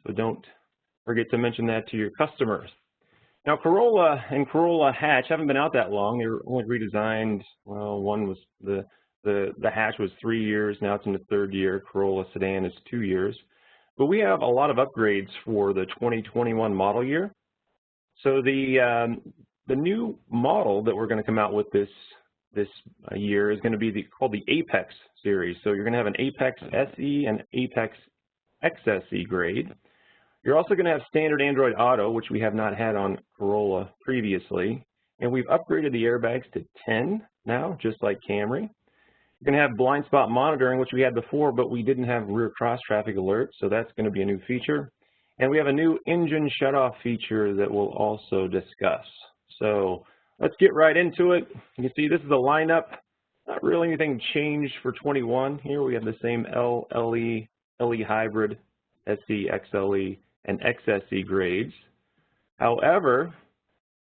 So don't forget to mention that to your customers. Now, Corolla and Corolla hatch haven't been out that long. They were only redesigned. Well, one was the hatch was 3 years. Now it's in the 3rd year. Corolla sedan is 2 years. But we have a lot of upgrades for the 2021 model year. So the new model that we're going to come out with this year is going to be called the Apex series. So you're going to have an Apex SE and Apex XSE grade. You're also going to have standard Android Auto, which we have not had on Corolla previously. And we've upgraded the airbags to 10 now, just like Camry. You're going to have blind spot monitoring, which we had before, but we didn't have rear cross traffic alert, so that's going to be a new feature. And we have a new engine shutoff feature that we'll also discuss. So let's get right into it. You can see this is the lineup. Not really anything changed for 21. Here we have the same L, LE, LE hybrid, SE, XLE, and XSE grades. However,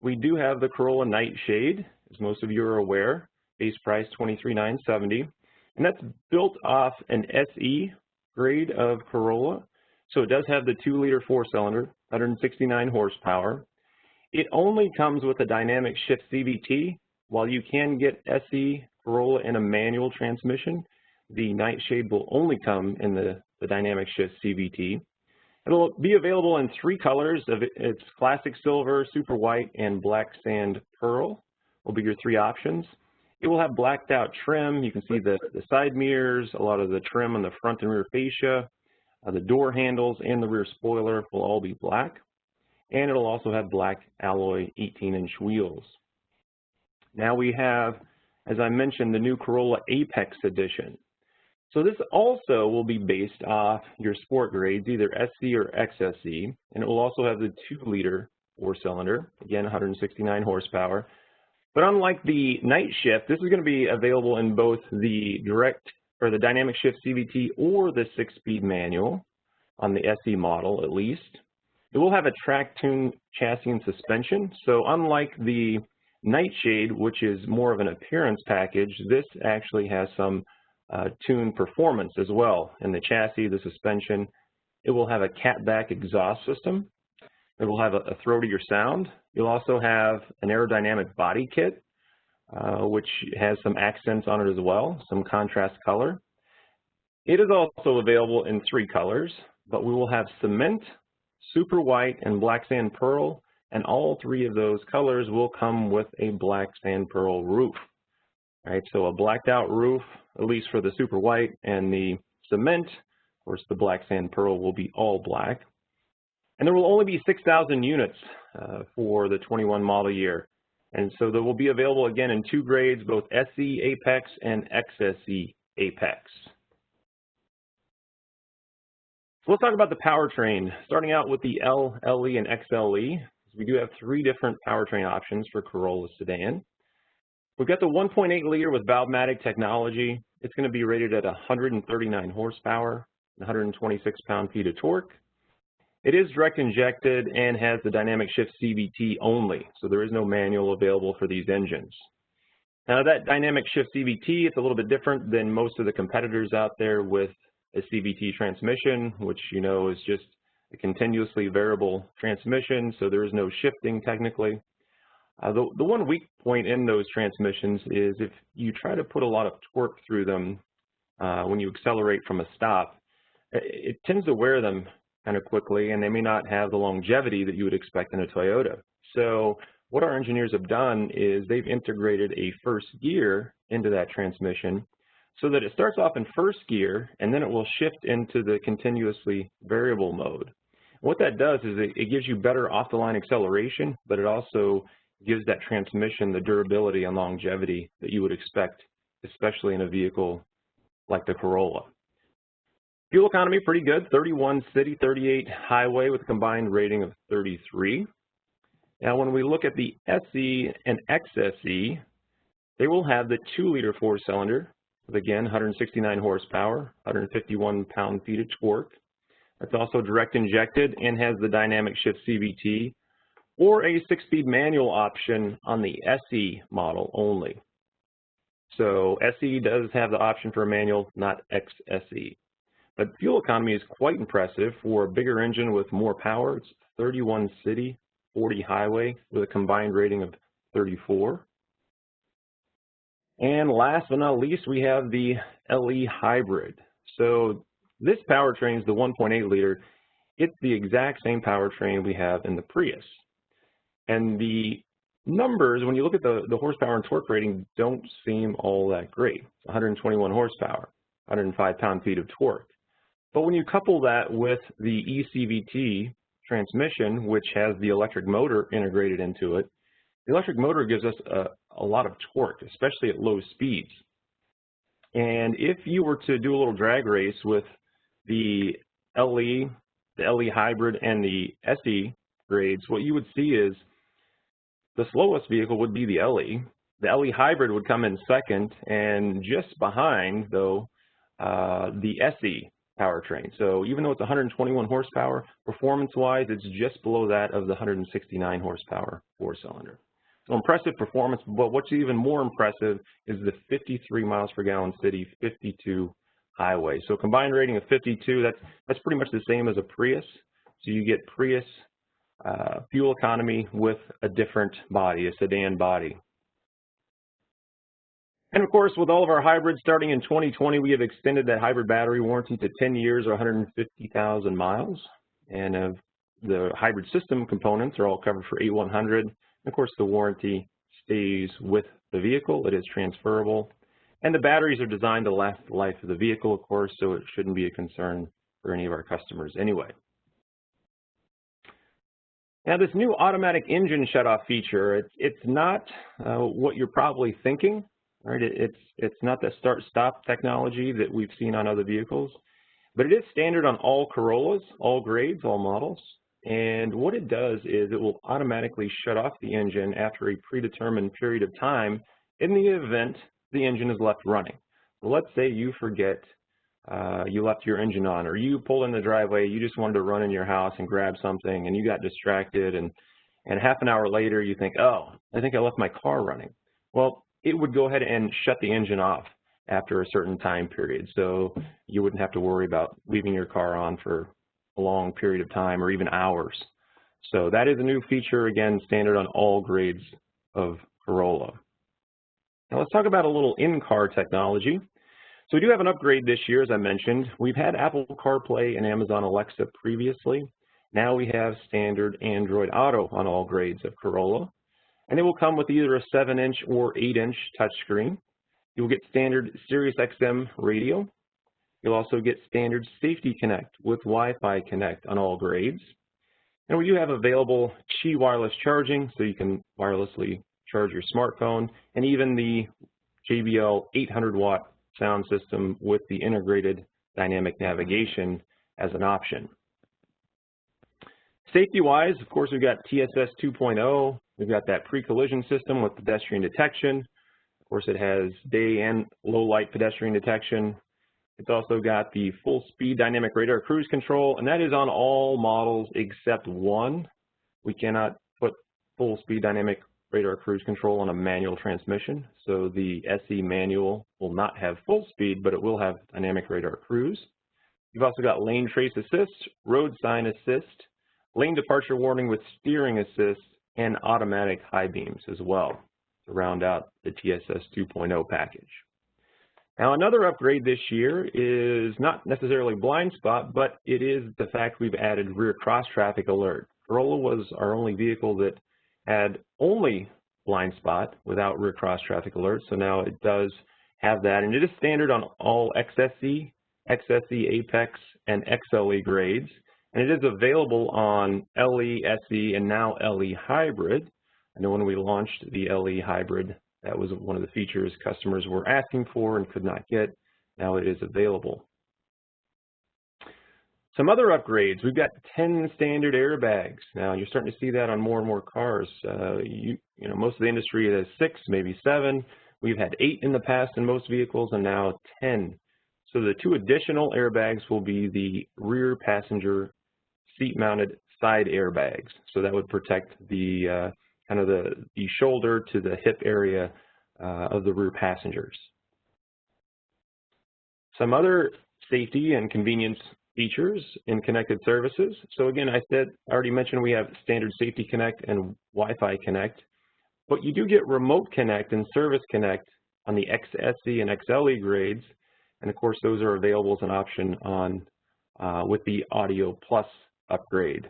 we do have the Corolla Nightshade, as most of you are aware, base price $23,970, and that's built off an SE grade of Corolla. So it does have the 2-liter 4-cylinder, 169 horsepower. It only comes with a dynamic shift CVT. While you can get SE Corolla in a manual transmission, the Nightshade will only come in the dynamic shift CVT. It'll be available in 3 colors. It's classic silver, super white, and black sand pearl will be your 3 options. It will have blacked out trim. You can see the side mirrors, a lot of the trim on the front and rear fascia, the door handles, and the rear spoiler will all be black. And it'll also have black alloy 18-inch wheels. Now we have, as I mentioned, the new Corolla Apex Edition. So this also will be based off your sport grades, either SE or XSE, and it will also have the 2-liter 4-cylinder, again 169 horsepower. But unlike the Night Shift, this is going to be available in both the the dynamic shift CVT or the 6-speed manual on the SE model at least. It will have a track-tuned chassis and suspension. So unlike the Nightshade, which is more of an appearance package, this actually has some tuned performance as well. In the chassis, the suspension, it will have a catback exhaust system. It will have a throatier sound. You'll also have an aerodynamic body kit, which has some accents on it as well, some contrast color. It is also available in 3 colors, but we will have cement, super white, and black sand pearl, and all 3 of those colors will come with a black sand pearl roof. All right, so a blacked out roof, at least for the super white, and the cement, of course the black sand pearl will be all black. And there will only be 6,000 units for the 21 model year. And so they will be available again in 2 grades, both SE Apex and XSE Apex. So let's talk about the powertrain, starting out with the L, LE, and XLE. We do have 3 different powertrain options for Corolla sedan. We've got the 1.8-liter with Valvematic technology. It's going to be rated at 139 horsepower, 126 pound-feet of torque. It is direct injected and has the dynamic shift CVT only, so there is no manual available for these engines. Now that dynamic shift CVT, it's a little bit different than most of the competitors out there with a CVT transmission, which you know is just a continuously variable transmission, so there is no shifting technically. The one weak point in those transmissions is if you try to put a lot of torque through them when you accelerate from a stop, it tends to wear them kind of quickly, and they may not have the longevity that you would expect in a Toyota. So what our engineers have done is they've integrated a first gear into that transmission so that it starts off in first gear, and then it will shift into the continuously variable mode. What that does is it gives you better off-the-line acceleration, but it also gives that transmission the durability and longevity that you would expect, especially in a vehicle like the Corolla. Fuel economy, pretty good, 31 city, 38 highway with a combined rating of 33. Now when we look at the SE and XSE, they will have the 2-liter 4-cylinder with, again, 169 horsepower, 151 pound-feet of torque. It's also direct injected and has the dynamic shift CVT or a 6-speed manual option on the SE model only. So SE does have the option for a manual, not XSE. But fuel economy is quite impressive for a bigger engine with more power. It's 31 city, 40 highway with a combined rating of 34. And last but not least, we have the LE hybrid. So this powertrain is the 1.8 liter. It's the exact same powertrain we have in the Prius. And the numbers, when you look at the horsepower and torque rating, don't seem all that great. 121 horsepower, 105 pound-feet of torque. But when you couple that with the eCVT transmission, which has the electric motor integrated into it, the electric motor gives us a lot of torque, especially at low speeds. And if you were to do a little drag race with the LE hybrid, and the SE grades, what you would see is the slowest vehicle would be the LE. The LE hybrid would come in second, and just behind, though, the SE powertrain. So even though it's 121 horsepower, performance-wise, it's just below that of the 169 horsepower four-cylinder. So impressive performance, but what's even more impressive is the 53 miles per gallon city, 52 highway. So combined rating of 52, that's pretty much the same as a Prius. So you get Prius fuel economy with a different body, a sedan body. And of course, with all of our hybrids starting in 2020, we have extended that hybrid battery warranty to 10 years or 150,000 miles. And the hybrid system components are all covered for 8100. Of course, the warranty stays with the vehicle. It is transferable. And the batteries are designed to last the life of the vehicle, of course, so it shouldn't be a concern for any of our customers anyway. Now, this new automatic engine shutoff feature, it's not what you're probably thinking, right? It's not the start-stop technology that we've seen on other vehicles, but it is standard on all Corollas, all grades, all models. And what it does is it will automatically shut off the engine after a predetermined period of time in the event the engine is left running. So let's say you forget you left your engine on, or you pulled in the driveway, you just wanted to run in your house and grab something, and you got distracted, and half an hour later you think, oh, I think I left my car running. Well, it would go ahead and shut the engine off after a certain time period, so you wouldn't have to worry about leaving your car on for a long period of time or even hours. So that is a new feature, again, standard on all grades of Corolla. Now let's talk about a little in-car technology. So we do have an upgrade this year, as I mentioned. We've had Apple CarPlay and Amazon Alexa previously. Now we have standard Android Auto on all grades of Corolla. And it will come with either a 7-inch or 8-inch touchscreen. You'll get standard Sirius XM radio. You'll also get standard Safety Connect with Wi-Fi Connect on all grades. And we do have available Qi wireless charging, so you can wirelessly charge your smartphone, and even the JBL 800-watt sound system with the integrated dynamic navigation as an option. Safety-wise, of course, we've got TSS 2.0. We've got that pre-collision system with pedestrian detection. Of course, it has day and low-light pedestrian detection. It's also got the full-speed dynamic radar cruise control, and that is on all models except one. We cannot put full-speed dynamic radar cruise control on a manual transmission, so the SE manual will not have full speed, but it will have dynamic radar cruise. You've also got lane trace assist, road sign assist, lane departure warning with steering assist, and automatic high beams as well to round out the TSS 2.0 package. Now, another upgrade this year is not necessarily blind spot, but it is the fact we've added rear cross traffic alert. Corolla was our only vehicle that had only blind spot without rear cross traffic alert, so now it does have that, and it is standard on all XSE, Apex, and XLE grades, and it is available on LE, SE, and now LE Hybrid. I know when we launched the LE Hybrid, that was one of the features customers were asking for and could not get. Now it is available. Some other upgrades, we've got 10 standard airbags. Now you're starting to see that on more and more cars. You know, most of the industry has 6, maybe 7. We've had 8 in the past in most vehicles, and now 10. So the 2 additional airbags will be the rear passenger seat-mounted side airbags. So that would protect the kind of the shoulder to the hip area of the rear passengers. Some other safety and convenience features in connected services. So again, I already mentioned we have standard Safety Connect and Wi-Fi Connect, but you do get Remote Connect and Service Connect on the XSE and XLE grades, and of course those are available as an option on with the Audio Plus upgrade.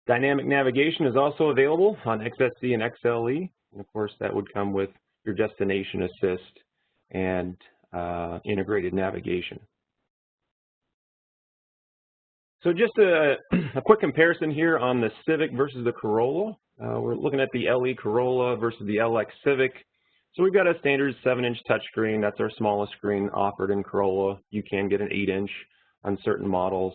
Dynamic navigation is also available on XSE and XLE, and of course that would come with your destination assist and integrated navigation. So just a quick comparison here on the Civic versus the Corolla. We're looking at the LE Corolla versus the LX Civic. So we've got a standard 7-inch touchscreen. That's our smallest screen offered in Corolla. You can get an 8-inch on certain models.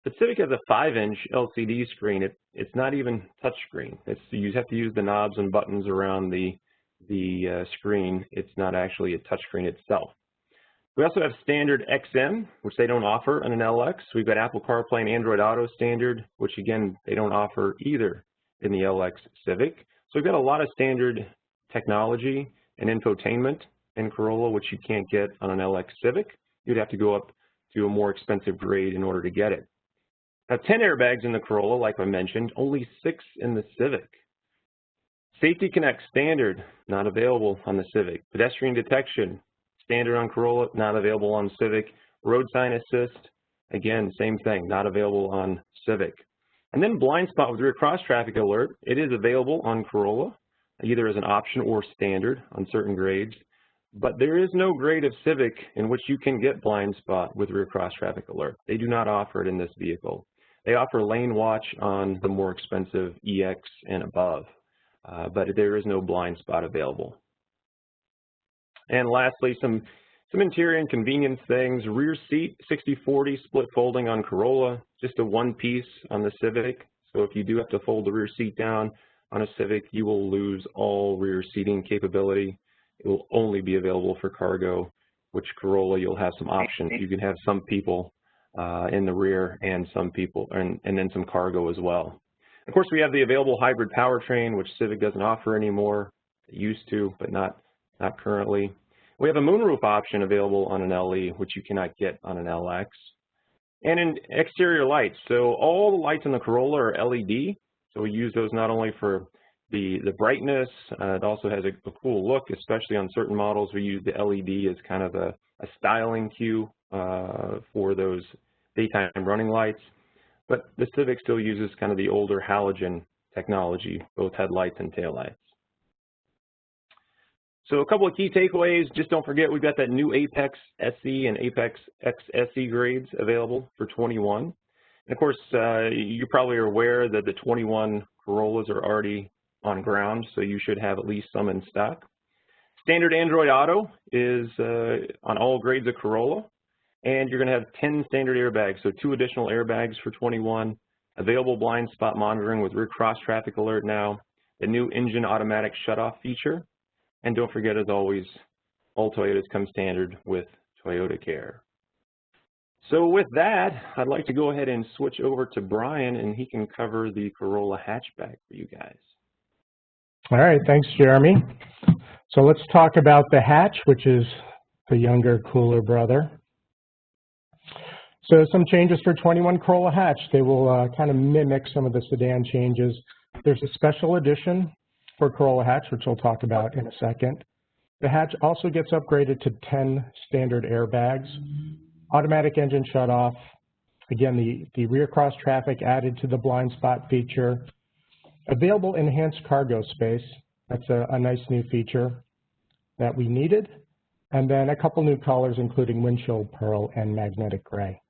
The Civic has a 5-inch LCD screen. It's not even touchscreen. You have to use the knobs and buttons around the screen. It's not actually a touchscreen itself. We also have standard XM, which they don't offer on an LX. We've got Apple CarPlay and Android Auto standard, which again, they don't offer either in the LX Civic. So we've got a lot of standard technology and infotainment in Corolla, which you can't get on an LX Civic. You'd have to go up to a more expensive grade in order to get it. Now, 10 airbags in the Corolla, like I mentioned, only 6 in the Civic. Safety Connect standard, not available on the Civic. Pedestrian detection, standard on Corolla, not available on Civic. Road sign assist, again, same thing, not available on Civic. And then blind spot with rear cross traffic alert, it is available on Corolla, either as an option or standard on certain grades. But there is no grade of Civic in which you can get blind spot with rear cross traffic alert. They do not offer it in this vehicle. They offer lane watch on the more expensive EX and above, but there is no blind spot available. And lastly, some interior and convenience things. Rear seat, 60/40 split folding on Corolla, just a one piece on the Civic. So if you do have to fold the rear seat down on a Civic, you will lose all rear seating capability. It will only be available for cargo, which Corolla, you'll have some options. You can have some people in the rear and some people, and then some cargo as well. Of course, we have the available hybrid powertrain, which Civic doesn't offer anymore. It used to, but not currently. We have a moonroof option available on an LE, which you cannot get on an LX. And in exterior lights, so all the lights in the Corolla are LED. So we use those not only for the brightness, it also has a cool look, especially on certain models. We use the LED as kind of a styling cue for those daytime running lights. But the Civic still uses kind of the older halogen technology, both headlights and taillights. So a couple of key takeaways, just don't forget we've got that new Apex SE and Apex XSE grades available for 21. And of course, you probably are aware that the 21 Corollas are already on ground, so you should have at least some in stock. Standard Android Auto is on all grades of Corolla, and you're going to have 10 standard airbags, so 2 additional airbags for 21, available blind spot monitoring with rear cross traffic alert now, the new engine automatic shutoff feature, and don't forget, as always, all Toyotas come standard with Toyota Care. So with that, I'd like to go ahead and switch over to Brian, and he can cover the Corolla hatchback for you guys. All right, thanks, Jeremy. So let's talk about the hatch, which is the younger, cooler brother. So some changes for 21 Corolla hatch. They will kind of mimic some of the sedan changes. There's a special edition for Corolla hatch, which we'll talk about in a second. The hatch also gets upgraded to 10 standard airbags, automatic engine shutoff, again, the rear cross traffic added to the blind spot feature, available enhanced cargo space. That's a nice new feature that we needed. And then a couple new colors, including windshield pearl and magnetic gray.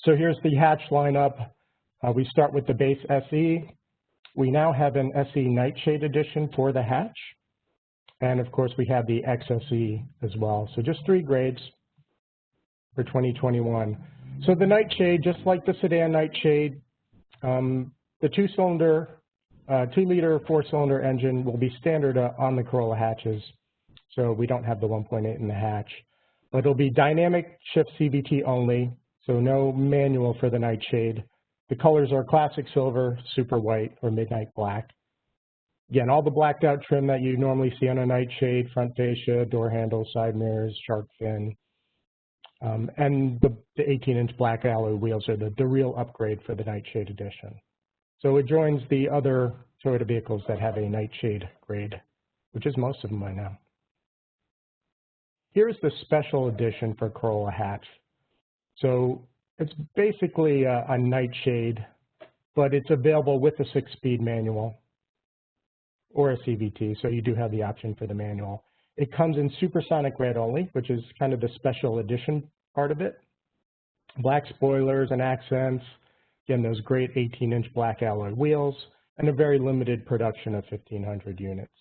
So here's the hatch lineup. We start with the base SE. We now have an SE Nightshade edition for the hatch. And of course, we have the XSE as well. So just 3 grades for 2021. So the Nightshade, just like the sedan Nightshade, the 2-liter 4-cylinder engine will be standard on the Corolla hatches. So we don't have the 1.8 in the hatch. But it'll be dynamic shift CVT only, so no manual for the Nightshade. The colors are classic silver, super white, or midnight black. Again, all the blacked out trim that you normally see on a Nightshade, front fascia, door handles, side mirrors, shark fin. And the 18-inch black alloy wheels are the real upgrade for the Nightshade Edition. So it joins the other Toyota vehicles that have a Nightshade grade, which is most of them by now. Here's the special edition for Corolla hatch. So it's basically a Nightshade, but it's available with a 6-speed manual or a CVT, so you do have the option for the manual. It comes in supersonic red only, which is kind of the special edition part of it. Black spoilers and accents, again, those great 18-inch black alloy wheels, and a very limited production of 1,500 units.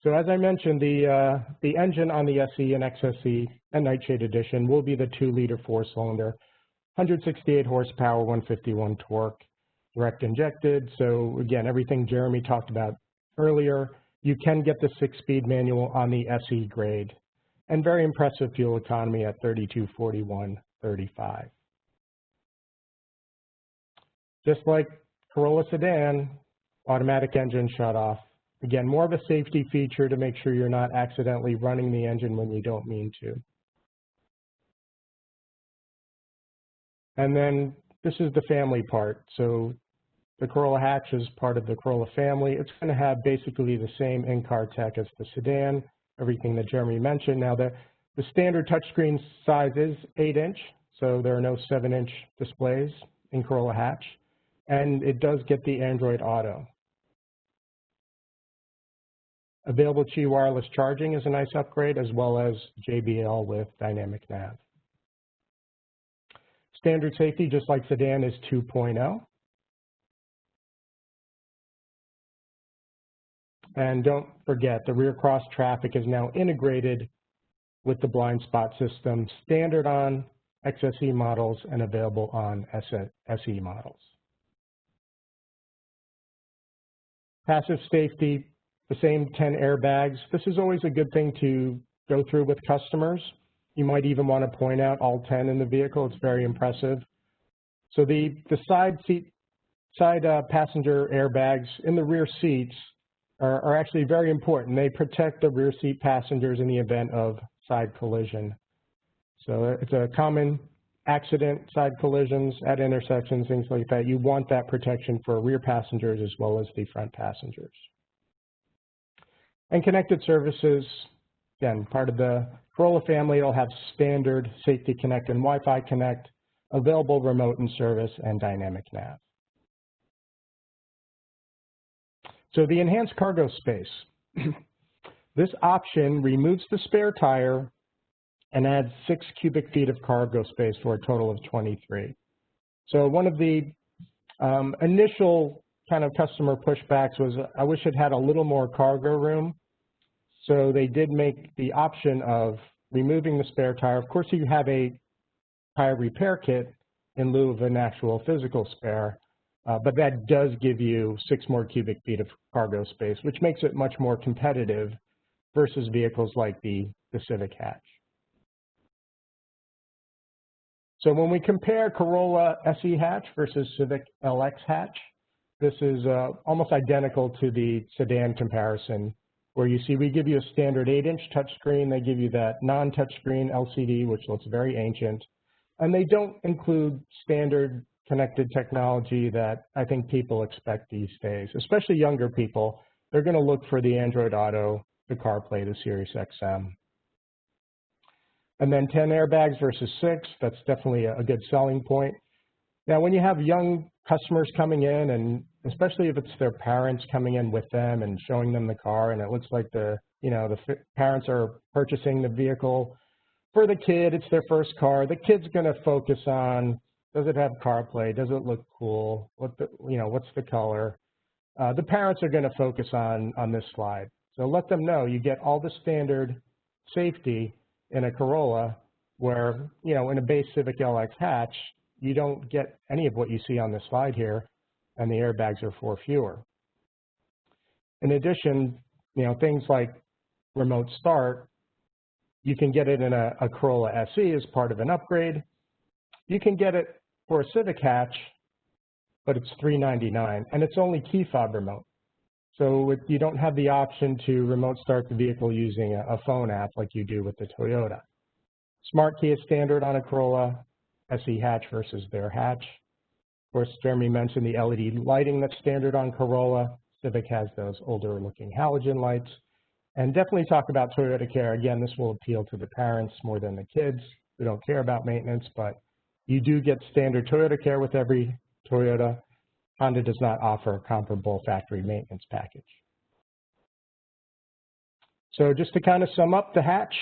So as I mentioned, the engine on the SE and XSE and Nightshade Edition will be the 2-liter 4-cylinder, 168 horsepower, 151 torque, direct injected. So again, everything Jeremy talked about earlier. You can get the 6-speed manual on the SE grade, and very impressive fuel economy at 3241.35. Just like Corolla sedan, automatic engine shutoff. Again, more of a safety feature to make sure you're not accidentally running the engine when you don't mean to. And then this is the family part. So the Corolla hatch is part of the Corolla family. It's going to have basically the same in-car tech as the sedan, everything that Jeremy mentioned. Now, the standard touchscreen size is 8-inch, so there are no 7-inch displays in Corolla hatch. And it does get the Android Auto. Available Qi wireless charging is a nice upgrade, as well as JBL with dynamic nav. Standard safety, just like sedan, is 2.0. And don't forget, the rear cross traffic is now integrated with the blind spot system, standard on XSE models and available on SE models. Passive safety, the same 10 airbags. This is always a good thing to go through with customers. You might even want to point out all 10 in the vehicle. It's very impressive. So the side passenger airbags in the rear seats are actually very important. They protect the rear seat passengers in the event of side collision. So it's a common accident, side collisions at intersections, things like that. You want that protection for rear passengers as well as the front passengers. And connected services, again, part of the Corolla family, it'll have standard Safety Connect and Wi-Fi Connect, available remote and service, and dynamic nav. So the enhanced cargo space. This option removes the spare tire and adds 6 cubic feet of cargo space for a total of 23. So one of the initial kind of customer pushbacks was, I wish it had a little more cargo room. So they did make the option of removing the spare tire. Of course, you have a tire repair kit in lieu of an actual physical spare, but that does give you 6 more cubic feet of cargo space, which makes it much more competitive versus vehicles like the Civic hatch. So when we compare Corolla SE hatch versus Civic LX hatch, this is almost identical to the sedan comparison, where you see we give you a standard 8-inch touchscreen. They give you that non-touchscreen LCD, which looks very ancient. And they don't include standard connected technology that I think people expect these days, especially younger people. They're going to look for the Android Auto, the CarPlay, the Sirius XM. And then 10 airbags versus 6, that's definitely a good selling point. Now, when you have young customers coming in, and especially if it's their parents coming in with them and showing them the car, and it looks like the parents are purchasing the vehicle for the kid, it's their first car, the kid's going to focus on, does it have CarPlay? Does it look cool? What's the color? The parents are going to focus on this slide. So let them know you get all the standard safety in a Corolla, where, in a base Civic LX hatch, you don't get any of what you see on this slide here, and the airbags are 4 fewer. In addition, things like remote start, you can get it in a Corolla SE as part of an upgrade. You can get it for a Civic hatch, but it's $399, and it's only key fob remote. So you don't have the option to remote start the vehicle using a phone app like you do with the Toyota. Smart key is standard on a Corolla SE hatch versus their hatch. Of course, Jeremy mentioned the LED lighting that's standard on Corolla. Civic has those older looking halogen lights. And definitely talk about Toyota Care. Again, this will appeal to the parents more than the kids who don't care about maintenance, but you do get standard Toyota Care with every Toyota. Honda does not offer a comparable factory maintenance package. So just to kind of sum up the hatch,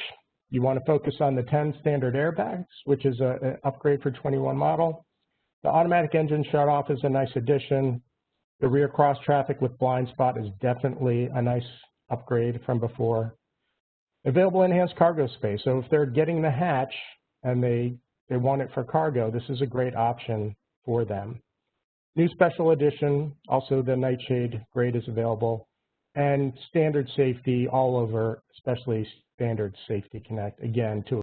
you want to focus on the 10 standard airbags, which is an upgrade for 21 model. The automatic engine shutoff is a nice addition. The rear cross traffic with blind spot is definitely a nice upgrade from before. Available enhanced cargo space. So if they're getting the hatch and they want it for cargo, this is a great option for them. New special edition, also the Nightshade grade is available. And standard safety all over, especially standard Safety Connect, again, to